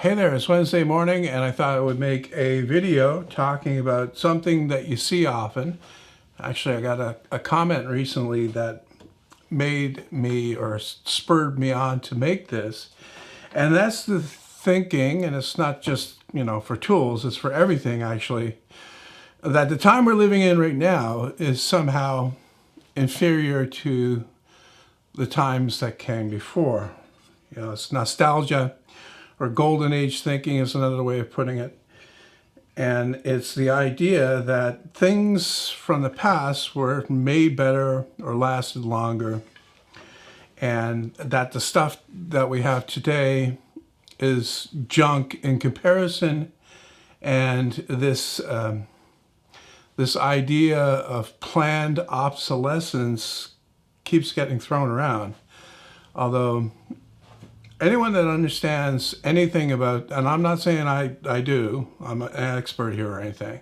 Hey there, it's Wednesday morning and I thought I would make a video talking about something that you see often. Actually, I got a comment recently that made me or spurred me on to make this. And that's the thinking, and it's not just, for tools, it's for everything actually, that the time we're living in right now is somehow inferior to the times that came before. It's nostalgia, or golden age thinking is another way of putting it. And it's the idea that things from the past were made better or lasted longer, and that the stuff that we have today is junk in comparison. And this idea of planned obsolescence keeps getting thrown around. Although anyone that understands anything about, and I'm not saying I do, I'm an expert here or anything,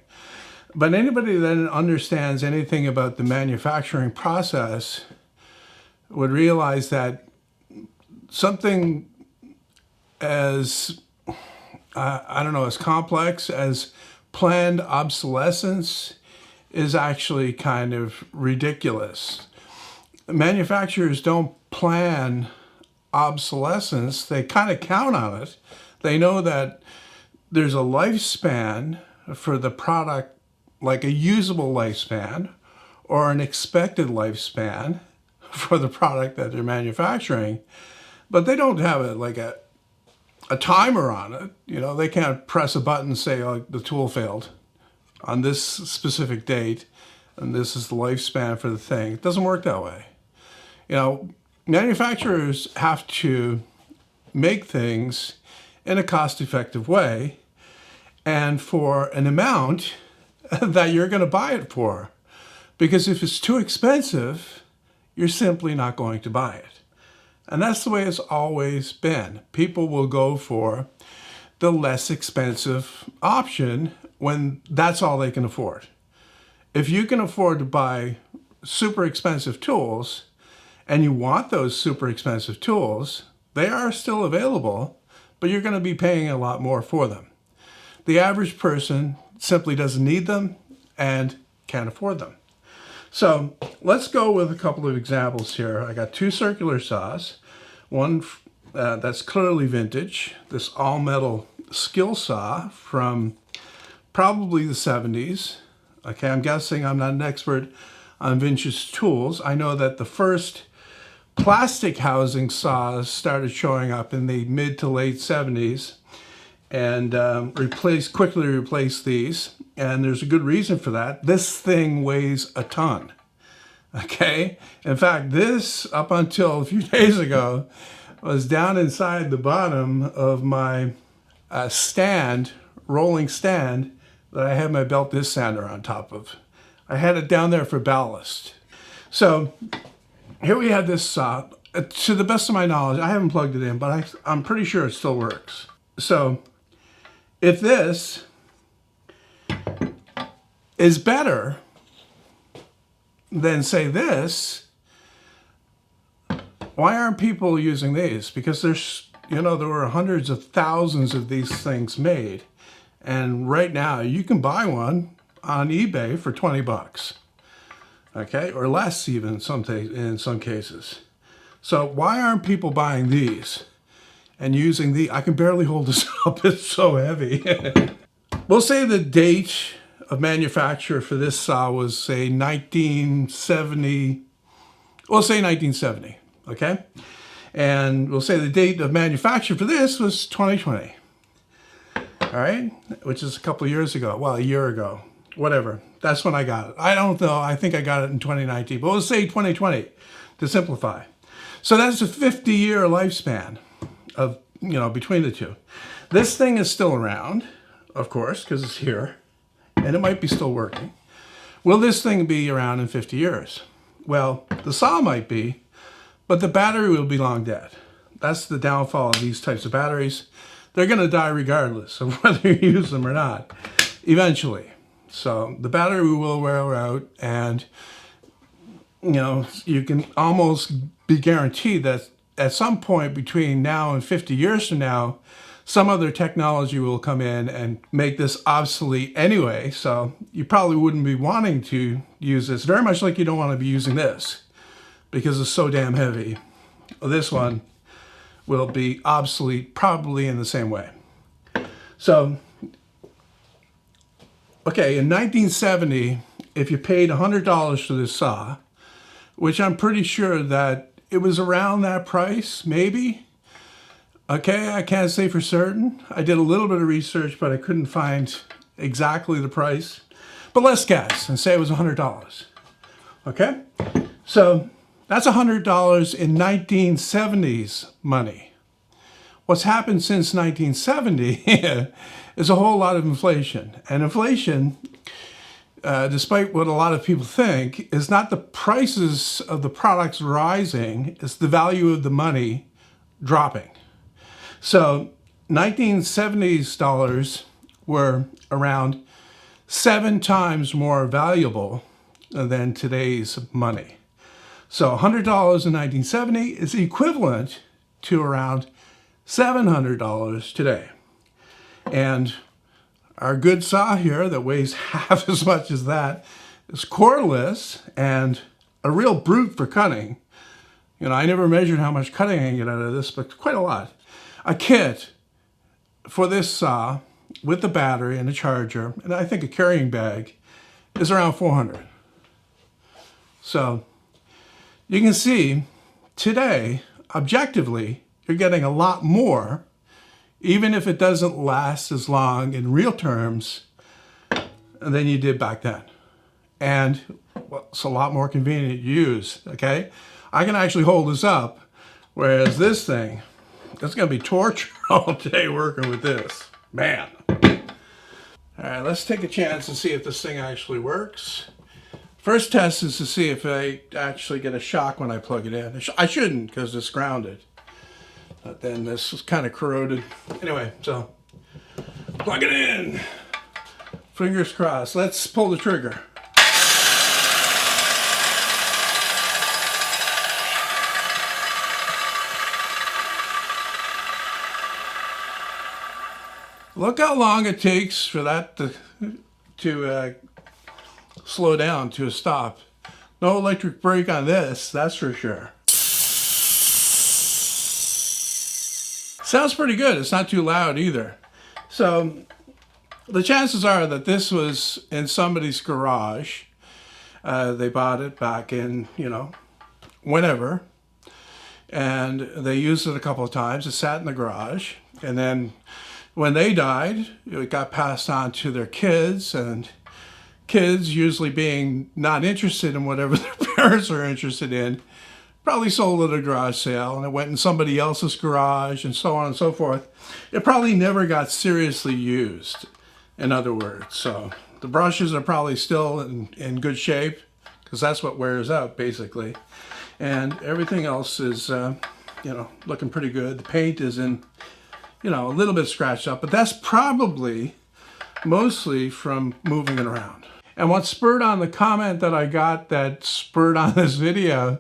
but anybody that understands anything about the manufacturing process would realize that something as, as complex as planned obsolescence is actually kind of ridiculous. Manufacturers don't plan obsolescence, they kind of count on it. They know that there's a lifespan for the product, like a usable lifespan or an expected lifespan for the product that they're manufacturing, but they don't have it like a timer on it. They can't press a button and say, oh, the tool failed on this specific date and this is the lifespan for the thing. It doesn't work that way. Manufacturers have to make things in a cost-effective way and for an amount that you're going to buy it for. Because if it's too expensive, you're simply not going to buy it. And that's the way it's always been. People will go for the less expensive option when that's all they can afford. If you can afford to buy super expensive tools, and you want those super expensive tools, they are still available, but you're going to be paying a lot more for them. The average person simply doesn't need them and can't afford them. So let's go with a couple of examples here. I got two circular saws, one that's clearly vintage, this all-metal skill saw from probably the 70s. Okay, I'm guessing, I'm not an expert on vintage tools. I know that the first plastic housing saws started showing up in the mid to late 70s and quickly replaced these. And there's a good reason for that. This thing weighs a ton. Okay. In fact, this up until a few days ago was down inside the bottom of my rolling stand that I had my belt disc sander on top of. I had it down there for ballast. So here we have this saw. To the best of my knowledge, I haven't plugged it in, but I'm pretty sure it still works. So if this is better than, say, this, why aren't people using these? Because there were hundreds of thousands of these things made. And right now you can buy one on eBay for 20 bucks. Okay, or less even in some cases. So why aren't people buying these and using the? I can barely hold this up, it's so heavy. We'll say the date of manufacture for this saw was, say, 1970. We'll say 1970, okay? And we'll say the date of manufacture for this was 2020. All right, which is a couple of years ago, well, a year ago. Whatever. That's when I got it. I don't know. I think I got it in 2019, but we'll say 2020 to simplify. So that's a 50-year lifespan of, between the two. This thing is still around, of course, because it's here, and it might be still working. Will this thing be around in 50 years? Well, the saw might be, but the battery will be long dead. That's the downfall of these types of batteries. They're going to die regardless of whether you use them or not, eventually. So the battery will wear out, and you can almost be guaranteed that at some point between now and 50 years from now, some other technology will come in and make this obsolete anyway, so you probably wouldn't be wanting to use this, very much like you don't want to be using this because it's so damn heavy. This one will be obsolete probably in the same way. So, okay, in 1970, if you paid $100 for this saw, which I'm pretty sure that it was around that price, maybe. Okay, I can't say for certain. I did a little bit of research, but I couldn't find exactly the price. But let's guess and say it was $100. Okay, so that's $100 in 1970s money. What's happened since 1970 is a whole lot of inflation. And inflation, despite what a lot of people think, is not the prices of the products rising, it's the value of the money dropping. So 1970s dollars were around 7 times more valuable than today's money. So $100 in 1970 is equivalent to around $700 today. And our good saw here that weighs half as much as that is cordless and a real brute for cutting. You know, I never measured how much cutting I can get out of this, but quite a lot. A kit for this saw with the battery and a charger, and I think a carrying bag, is around $400. So you can see today, objectively, you're getting a lot more, even if it doesn't last as long in real terms than you did back then. And well, it's a lot more convenient to use, okay? I can actually hold this up, whereas this thing, it's gonna be torture all day working with this, man. All right, let's take a chance and see if this thing actually works. First test is to see if I actually get a shock when I plug it in. I shouldn't because it's grounded. But then this is kind of corroded. Anyway, so plug it in. Fingers crossed. Let's pull the trigger. Look how long it takes for that to slow down to a stop. No electric brake on this, that's for sure. Sounds pretty good. It's not too loud either. So the chances are that this was in somebody's garage. They bought it back in, you know, whenever. And they used it a couple of times. It sat in the garage. And then when they died, it got passed on to their kids, and kids, usually being not interested in whatever their parents are interested in, probably sold it at a garage sale, and it went in somebody else's garage, and so on and so forth. It probably never got seriously used, in other words. So the brushes are probably still in good shape, because that's what wears out, basically. And everything else is, you know, looking pretty good. The paint is in, you know, a little bit scratched up, but that's probably mostly from moving it around. And what spurred on the comment that I got that spurred on this video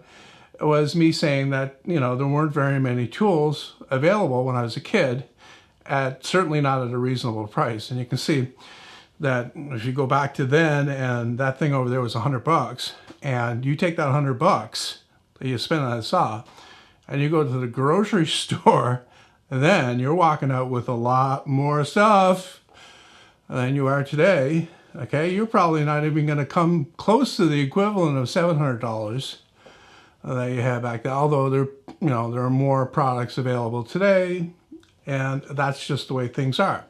was me saying that, you know, there weren't very many tools available when I was a kid, certainly not at a reasonable price. And you can see that if you go back to then, and that thing over there was $100, and you take that $100 that you spend on that saw, and you go to the grocery store, then you're walking out with a lot more stuff than you are today. Okay, you're probably not even going to come close to the equivalent of $700 that you had back then. Although there are more products available today, and that's just the way things are.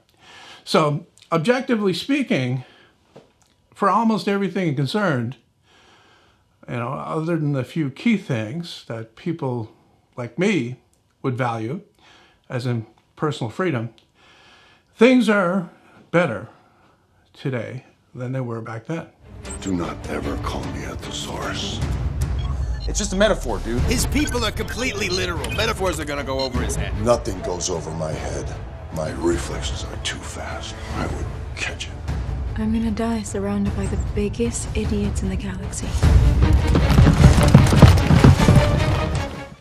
So, objectively speaking, for almost everything concerned, you know, other than the few key things that people like me would value, as in personal freedom, things are better today than they were back then. Do not ever call me at the source. It's just a metaphor, dude. His people are completely literal. Metaphors are gonna go over his head. Nothing goes over my head. My reflexes are too fast. I would catch it. I'm gonna die surrounded by the biggest idiots in the galaxy.